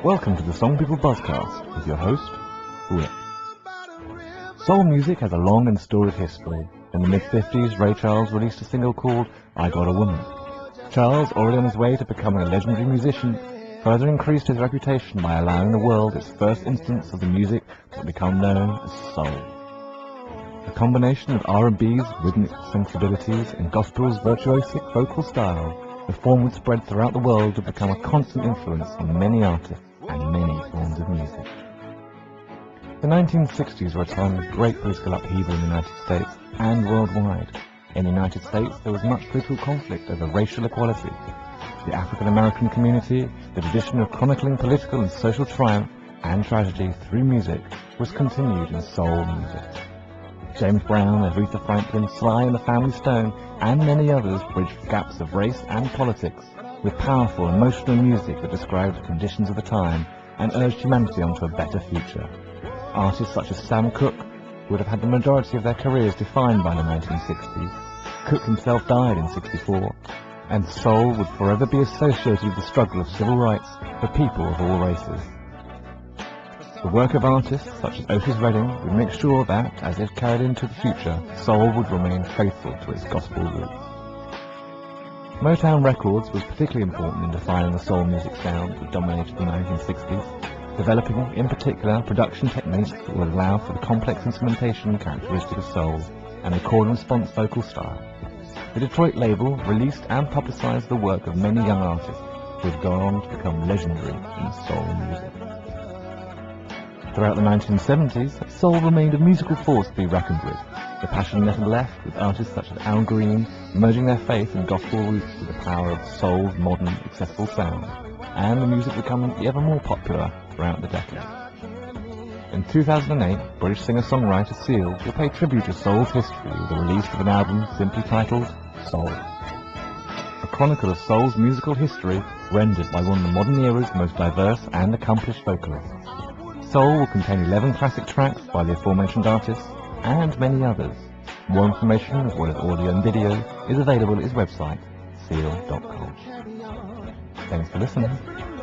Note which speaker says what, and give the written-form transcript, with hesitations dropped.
Speaker 1: Welcome to the Song People Buzzcast with your host, Will. Soul music has a long and storied history. In the mid-50s, Ray Charles released a single called I Got a Woman. Charles, already on his way to becoming a legendary musician, further increased his reputation by allowing the world its first instance of the music that would become known as soul. A combination of R&B's rhythmic sensibilities and gospel's virtuosic vocal style, the form would spread throughout the world to become a constant influence on many artists and many forms of music. The 1960s were a time of great political upheaval in the United States and worldwide. In the United States, there was much political conflict over racial equality. The African American community, the tradition of chronicling political and social triumph and tragedy through music, was continued in soul music. James Brown, Aretha Franklin, Sly and the Family Stone, and many others bridged gaps of race and politics with powerful, emotional music that described the conditions of the time and urged humanity onto a better future. Artists such as Sam Cooke would have had the majority of their careers defined by the 1960s. Cooke himself died in '64, and soul would forever be associated with the struggle of civil rights for people of all races. The work of artists such as Otis Redding would make sure that, as it carried into the future, soul would remain faithful to its gospel roots. Motown Records was particularly important in defining the soul music sound that dominated the 1960s, developing, in particular, production techniques that would allow for the complex instrumentation characteristic of soul and a call-and-response vocal style. The Detroit label released and publicized the work of many young artists who had gone on to become legendary in soul music. Throughout the 1970s, soul remained a musical force to be reckoned with. The passion never left, with artists such as Al Green merging their faith and gospel roots with the power of soul's modern, accessible sound, and the music becoming ever more popular throughout the decade. In 2008, British singer-songwriter Seal will pay tribute to soul's history with the release of an album simply titled Soul, a chronicle of soul's musical history rendered by one of the modern era's most diverse and accomplished vocalists. Soul will contain 11 classic tracks by the aforementioned artists and many others. More information, as well as audio and video, is available at his website, seal.com. Thanks for listening.